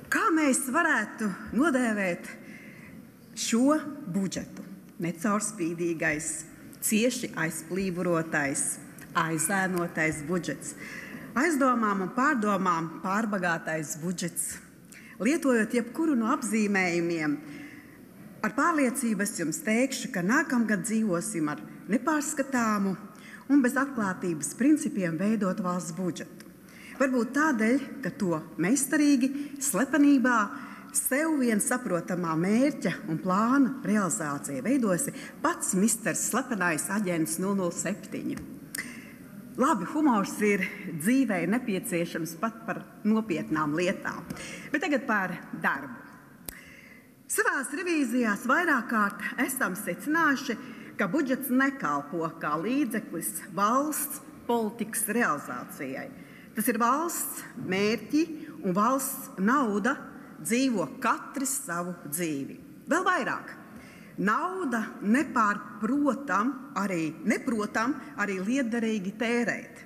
Kā mēs varētu nodēvēt šo budžetu? Necaurspīdīgais, cieši aizplīvurotais, aizēnotais budžets, aizdomām un pārdomām pārbagātais budžets. Lietojot jebkuru no apzīmējumiem, ar pārliecību es jums teikšu, ka nākamgad dzīvosim ar nepārskatāmu un bez atklātības principiem veidot valsts budžetu. Varbūt tādēļ, ka to meistarīgi, slepenībā, sev vien saprotamā mērķa un plāna realizācija veidosi pats misters slepenais aģents 007. Labi, humors ir dzīvei nepieciešams pat par nopietnām lietām. Bet tagad par darbu. Savās revīzijās vairāk kārt esam secinājuši, ka budžets nekalpo kā līdzeklis valsts politikas realizācijai. Tas ir valsts mērķi un valsts nauda dzīvo katrs savu dzīvi. Vēl vairāk. Nauda neprotam arī liederīgi tērēt.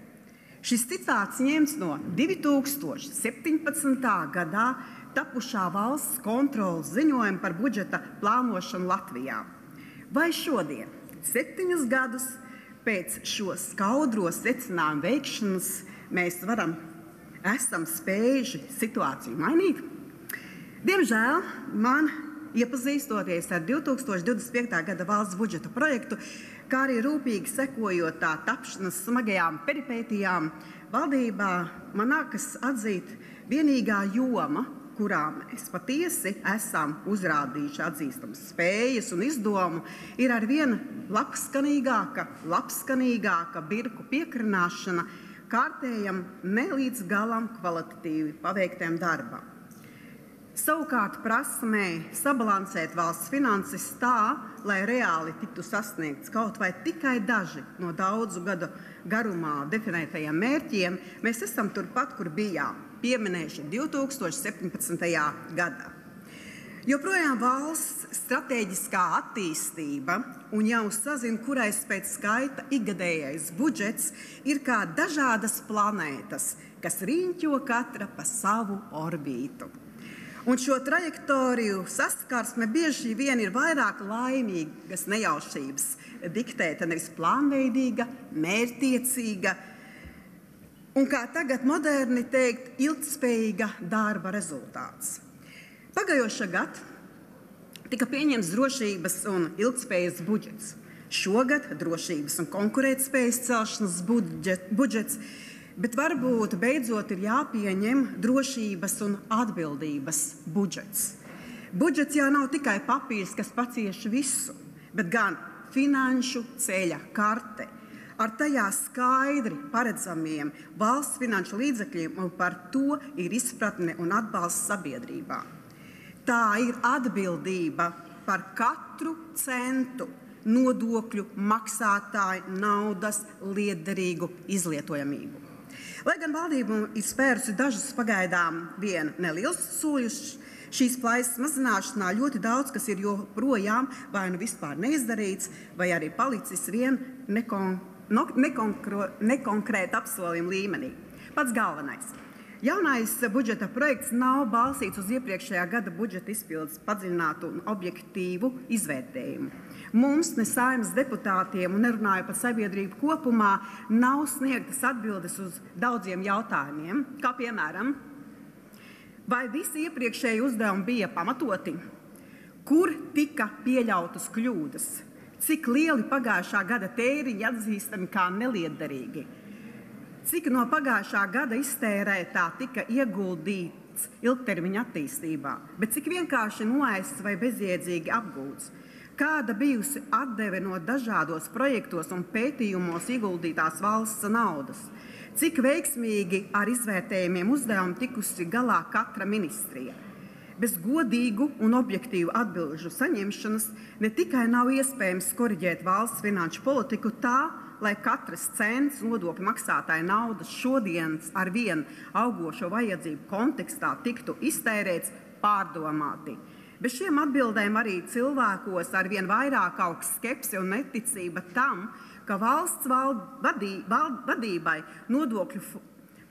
Šis citāts ņemts no 2017. gadā tapušā valsts kontroles ziņojuma par budžeta plānošanu Latvijā. Vai šodien, 7 gadus pēc šo skaudro secinājumu veikšanas, mēs esam spējuši situāciju mainīt? Diemžēl man, iepazīstoties ar 2025. gada valsts budžeta projektu, kā arī rūpīgi sekojot tā tapšanas smagajām peripētijām, valdībā man nākas atzīt vienīgā joma, kurā mēs patiesi esam uzrādījuši atzīstamas spējas un izdomu, ir arvien labskanīgāka birku piekrināšana kārtējam ne līdz galam kvalitatīvi paveiktiem darbam. Savukārt prasmē sabalansēt valsts finanses tā, lai reāli tiktu sasniegts kaut vai tikai daži no daudzu gadu garumā definētajiem mērķiem, mēs esam turpat, kur bijām, pieminējuši 2017. gadā. Joprojām valsts stratēģiskā attīstība un jau sazina, kurais pēc skaita ikgadējais budžets ir kā dažādas planētas, kas riņķo katra pa savu orbītu. Un šo trajektoriju saskarsme bieži vien ir vairāk laimīgas nejaušības diktēta, nevis plānveidīga, mērķtiecīga un, kā tagad moderni teikt, ilgtspējīga darba rezultāts. Pagājošā gada tika pieņemts drošības un ilgtspējas budžets. Šogad drošības un konkurētspējas celšanas budžets, bet varbūt beidzot ir jāpieņem drošības un atbildības budžets. Budžets jau nav tikai papīrs, kas pacieš visu, bet gan finanšu ceļa karte ar tajā skaidri paredzamiem valsts finanšu līdzekļiem, un par to ir izpratne un atbalsts sabiedrībā. Tā ir atbildība par katru centu nodokļu maksātāju naudas liederīgu izlietojamību. Lai gan valdība ir spērusi dažus pagaidām vien nelielus soļus šīs plaisas mazināšanā, ļoti daudz, kas ir joprojām vai nu vispār neizdarīts, vai arī palicis vien nekonkrēta apsolījuma līmenī. Pats galvenais. Jaunais budžeta projekts nav balstīts uz iepriekšējā gada budžeta izpildes padziļinātu un objektīvu izvērtējumu. Mums, ne Saeimas deputātiem un nerunāju par sabiedrību kopumā, nav sniegtas atbildes uz daudziem jautājumiem, kā piemēram, vai visi iepriekšēji uzdevumi bija pamatoti, kur tika pieļautas kļūdas, cik lieli pagājušā gada tēriņi atzīstami kā neliederīgi, cik no pagājušā gada iztērētā tika ieguldīts ilgtermiņa attīstībā, bet cik vienkārši noēsts vai bezjēdzīgi apgūts, kāda bijusi atdeve no dažādos projektos un pētījumos ieguldītās valsts naudas, cik veiksmīgi ar izvērtējumiem uzdevumu tikusi galā katra ministrija. Bez godīgu un objektīvu atbilžu saņemšanas ne tikai nav iespējams koriģēt valsts finanšu politiku tā, lai katrs cents nodokļu maksātāja naudas šodienas ar vienu augošo vajadzību kontekstā tiktu iztērēts pārdomāti. Bez šiem atbildēm arī cilvēkos ar vien vairāk aug skepse un neticība tam, ka valsts vadībai nodokļu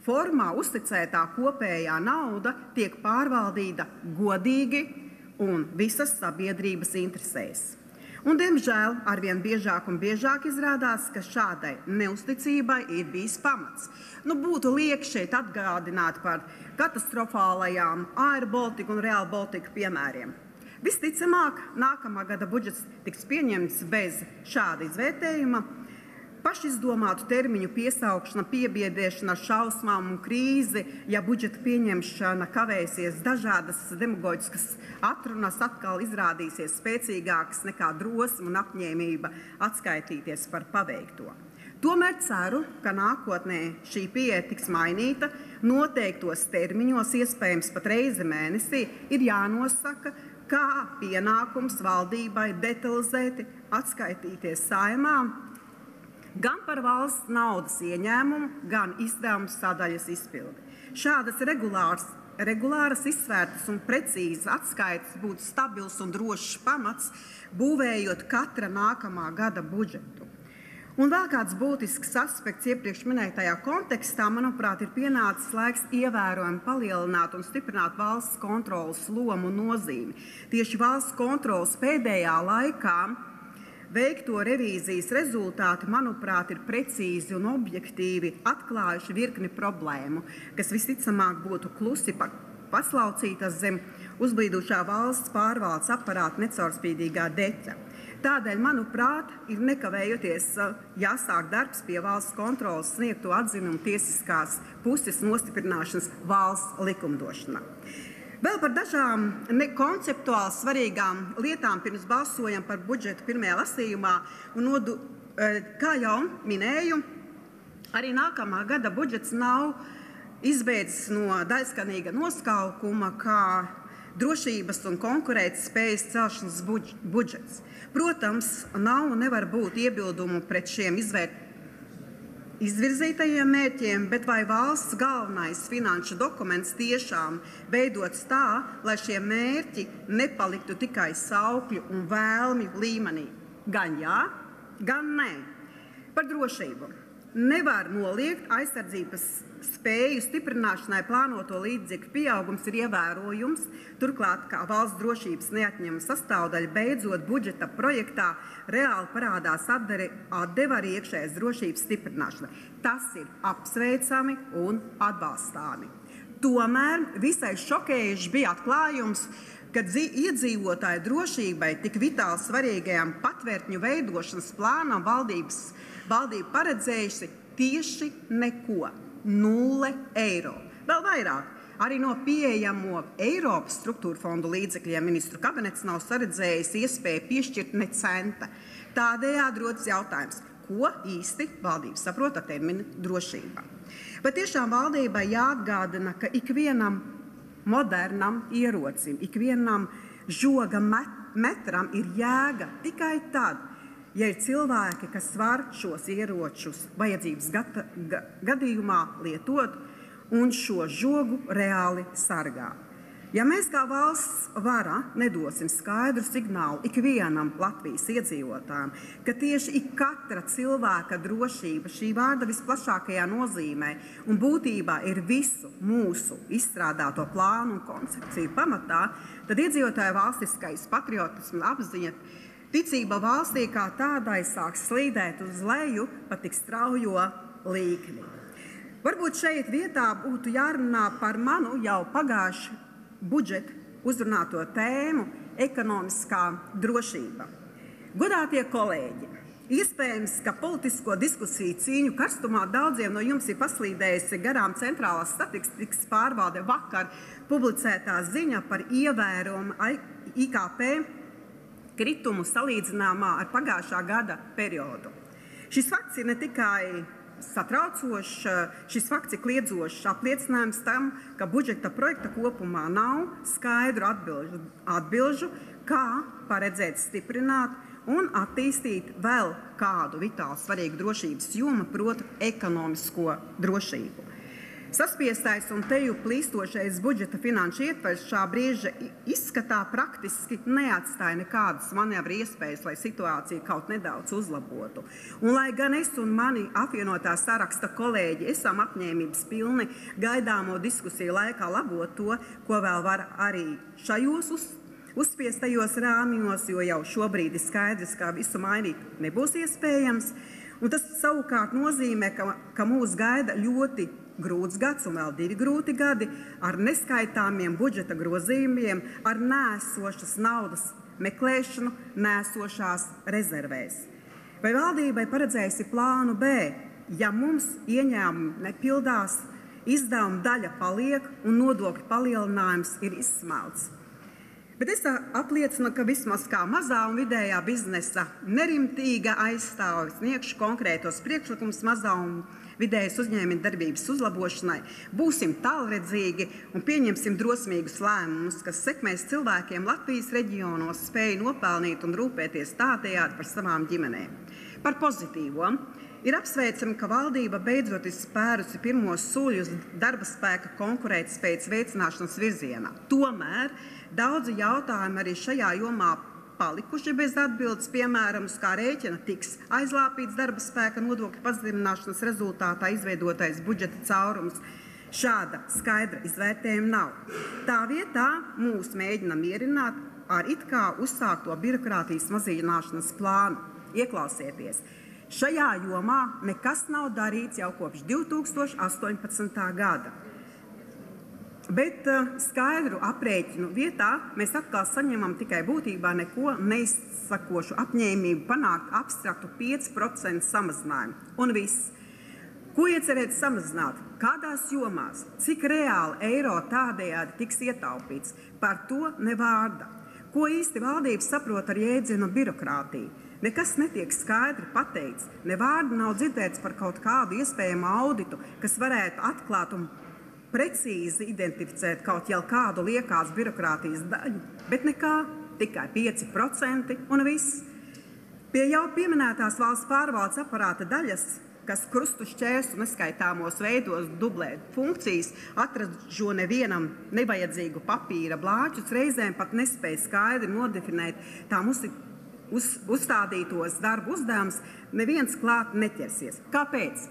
formā uzticētā kopējā nauda tiek pārvaldīta godīgi un visas sabiedrības interesēs. Un, diemžēl, arvien biežāk un biežāk izrādās, ka šādai neusticībai ir bijis pamats. Būtu lieki šeit atgādināt par katastrofālajām Air Baltica un Real Baltica piemēriem. Visticamāk, nākamā gada budžets tiks pieņemts bez šāda izvērtējuma. Pašizdomātu termiņu piesaukšana, piebiedēšana ar šausmām un krīzi, ja budžeta pieņemšana kavēsies, dažādas demagoģiskas atrunas atkal izrādīsies spēcīgākas nekā drosme un apņēmība atskaitīties par paveikto. Tomēr ceru, ka nākotnē šī pieeja tiks mainīta, noteiktos termiņos, iespējams pat reizi mēnesī, ir jānosaka, kā pienākums valdībai detalizēti atskaitīties Saeimā gan par valsts naudas ieņēmumu, gan izdevumu sadaļas izpildi. Šādas regulāras, izsvērtas un precīzas atskaites būtu stabils un drošs pamats, būvējot katra nākamā gada budžetu. Un vēl kāds būtisks aspekts iepriekš minētajā kontekstā, manuprāt, ir pienācis laiks ievērojami palielināt un stiprināt valsts kontrolas lomu un nozīmi. Tieši valsts kontrolas pēdējā laikā veikto revīzijas rezultāti, manuprāt, ir precīzi un objektīvi atklājuši virkni problēmu, kas visticamāk būtu klusi paslaucītas zem uzblīdušā valsts pārvaldes aparāta necaurspīdīgā deķa. Tādēļ, manuprāt, ir nekavējoties jāsāk darbs pie valsts kontrolas sniegto atzinumu tiesiskās puses nostiprināšanas valsts likumdošanā. Vēl par dažām konceptuāli svarīgām lietām pirms balsojam par budžetu pirmajā lasījumā. Kā jau minēju, arī nākamā gada budžets nav izbēdzis no daļskanīga noskaukuma, kā drošības un konkurētspējas celšanas budžets. Protams, nav un nevar būt iebildumu pret šiem izvirzītajiem mērķiem, bet vai valsts galvenais finanšu dokuments tiešām veidots tā, lai šie mērķi nepaliktu tikai saukļu un vēlmju līmenī? Gan jā, gan nē. Par drošību. Nevar noliegt aizsardzības spēju stiprināšanai plānoto līdzekļu pieaugums ir ievērojums, turklāt kā valsts drošības neatņemama sastāvdaļa beidzot budžeta projektā reāli parādās atdeva arī iekšējās drošības stiprināšana. Tas ir apsveicami un atbalstāmi. Tomēr visai šokējuši bija atklājums, kad iedzīvotāju drošībai tik vitāli svarīgajām patvērtņu veidošanas plānam valdība paredzējusi tieši neko. 0 eiro. Vēl vairāk, arī no pieejamo Eiropas struktūra fondu līdzekļiem ministru kabinets nav saredzējis iespēju piešķirt ne centa. Tādējādi rodas jautājums, ko īsti valdība saprot ar terminu drošība. Vai tiešām valdībai jāatgādina, ka ikvienam modernam ierocim, ikvienam žoga metram ir jēga tikai tad, ja ir cilvēki, kas var šos ieročus vajadzības gadījumā lietot un šo žogu reāli sargā. Ja mēs kā valsts vara nedosim skaidru signālu ikvienam Latvijas iedzīvotājam, ka tieši katra cilvēka drošība šī vārda visplašākajā nozīmē un būtībā ir visu mūsu izstrādāto plānu un koncepciju pamatā, tad iedzīvotāju valstiskais patriotismu apziņa, ticība valstī kā tādai sāks slīdēt uz leju pa tik straujo līkni. Varbūt šeit vietā būtu jārunā par manu jau pagājušu budžetu uzrunāto tēmu ekonomiskā drošība. Godātie kolēģi, iespējams, ka politisko diskusiju cīņu karstumā daudziem no jums ir paslīdējusi garām centrālās statistikas pārvalde vakar publicētā ziņa par ievērojumu IKP kritumu salīdzināmā ar pagājušā gada periodu. Šis fakts ir ne tikai satraucošs, šis fakts ir kliedzošs apliecinājums tam, ka budžeta projekta kopumā nav skaidru atbilžu, kā paredzēt stiprināt un attīstīt vēl kādu vitāli svarīgu drošības jomu, proti ekonomisko drošību. Saspiestais un teju plīstošais budžeta finanšu ietvers šā brīža izskatā praktiski neatstāja nekādas manevru iespējas, lai situāciju kaut nedaudz uzlabotu. Un lai gan es un mani apvienotā saraksta kolēģi esam apņēmības pilni gaidāmo diskusiju laikā labot to, ko vēl var arī šajos uzspiestajos rāmjos, jo jau šobrīd ir skaidrs, ka visu mainīt nebūs iespējams. Un tas savukārt nozīmē, ka mūs gaida ļoti grūts gads un vēl 2 grūti gadi ar neskaitāmiem budžeta grozījumiem, ar nēsošas naudas meklēšanu, nēsošās rezervēs. Vai valdībai paredzējusi plānu B, ja mums ieņēmumi nepildās, izdevuma daļa paliek un nodokļu palielinājums ir izsmelts? Bet es apliecinu, ka vismaz kā mazā un vidējā biznesa nerimtīga aizstāve sniegšu konkrētos priekšlikumus mazā un vidējas uzņēmuma darbības uzlabošanai, būsim tālredzīgi un pieņemsim drosmīgus lēmumus, kas sekmēs cilvēkiem Latvijas reģionos spēju nopelnīt un rūpēties tādējādi par savām ģimenēm. Par pozitīvo. Ir apsveicami, ka valdība beidzot ir spērusi pirmos soļus darba spēka konkurētspējas veicināšanas virzienā. Tomēr daudzi jautājumi arī šajā jomā palikuši bez atbildes, piemēram, uz kā rēķina tiks aizlāpīts darba spēka nodokļu pazemināšanas rezultātā izveidotais budžeta caurums. Šāda skaidra izvērtējuma nav. Tā vietā mūs mēģina mierināt ar it kā uzsākto birokrātijas mazināšanas plānu. Ieklausieties! Šajā jomā nekas nav darīts jau kopš 2018. gada. Bet skaidru aprēķinu vietā mēs atkal saņemam tikai būtībā neko neizsakošu apņēmību panākt abstraktu 5% samazinājumu. Un viss. Ko iecerēt samazināt? Kādās jomās? Cik reāli eiro tādējādi tiks ietaupīts? Par to ne vārda. Ko īsti valdība saprot ar jēdzienu birokrātiju? Nekas netiek skaidri pateikts. Ne vārda nav dzirdēts par kaut kādu iespējamu auditu, kas varētu atklāt un precīzi identificēt kaut jau kādu liekās birokrātijas daļu, bet nekā, tikai 5% un viss. Pie jau pieminētās valsts pārvaldes aparāta daļas, kas krustu šķērsu neskaitāmos veidos dublē funkcijas, atražo nevienam nevajadzīgu papīra blāķus, reizēm pat nespēja skaidri nodefinēt tām uzstādītos darbu uzdevumus, neviens klāt neķersies. Kāpēc?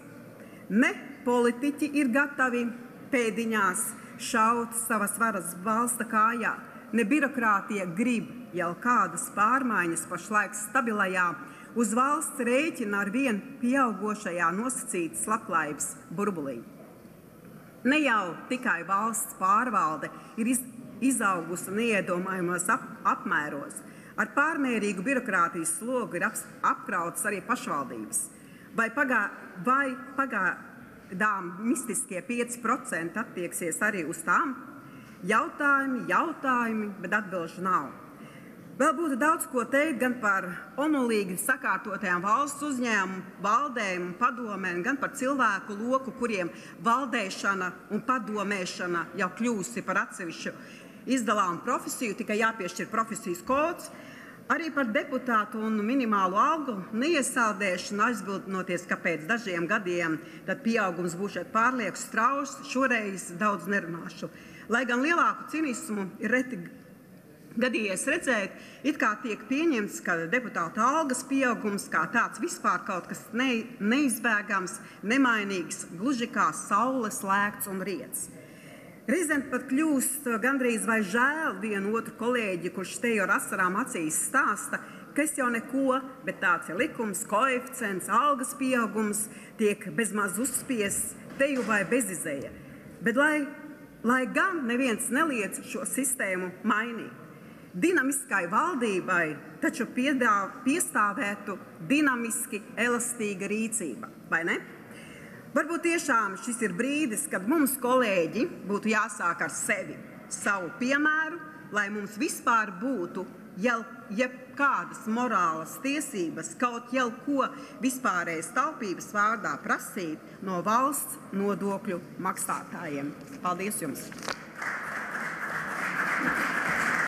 Ne politiķi ir gatavi pēdiņās šaut savas varas balsta kājā, ne birokrātija grib jau kādas pārmaiņas pašlaik stabilajā, uz valsts rēķina ar vien pieaugošajā nosacītas labklājības burbulī. Ne jau tikai valsts pārvalde ir izaugusi neiedomājumos apmēros, ar pārmērīgu birokrātijas slogu ir apkrautas arī pašvaldības. Vai pagaidām mistiskie 5% attieksies arī uz tām? Jautājumi, bet atbilžu nav. Vēl būtu daudz ko teikt gan par omulīgi sakārtotajām valsts uzņēmumu, valdēm un padomēm, gan par cilvēku loku, kuriem valdēšana un padomēšana jau kļūsi par atsevišķu izdalāmu profesiju, tikai jāpiešķir profesijas kods. Arī par deputātu un minimālu algu neiesaldēšanu aizbildinoties, ka pēc dažiem gadiem tad pieaugums būs pārlieku strauss, šoreiz daudz nerunāšu. Lai gan lielāku cinismu ir reti gadījies redzēt, it kā tiek pieņemts, ka deputāta algas pieaugums kā tāds vispār kaut kas neizbēgams, nemainīgs, gluži kā saules lēkts un riets. Reizēm pat kļūst gandrīz vai žēl vienu otru kolēģi, kurš te ar asarām acīs stāsta, ka es jau neko, bet tāds ir likums, koeficients, algas pieaugums tiek bezmaz uzspiests, teju vai bezizēja. Bet lai gan neviens neliedz šo sistēmu mainīt. Dinamiskai valdībai taču piestāvētu dinamiski elastīga rīcība, vai ne? Varbūt tiešām šis ir brīdis, kad mums, kolēģi, būtu jāsāk ar sevi, savu piemēru, lai mums vispār būtu jebkādas morālas tiesības, kaut jau ko vispārējas taupības vārdā prasīt no valsts nodokļu maksātājiem. Paldies jums!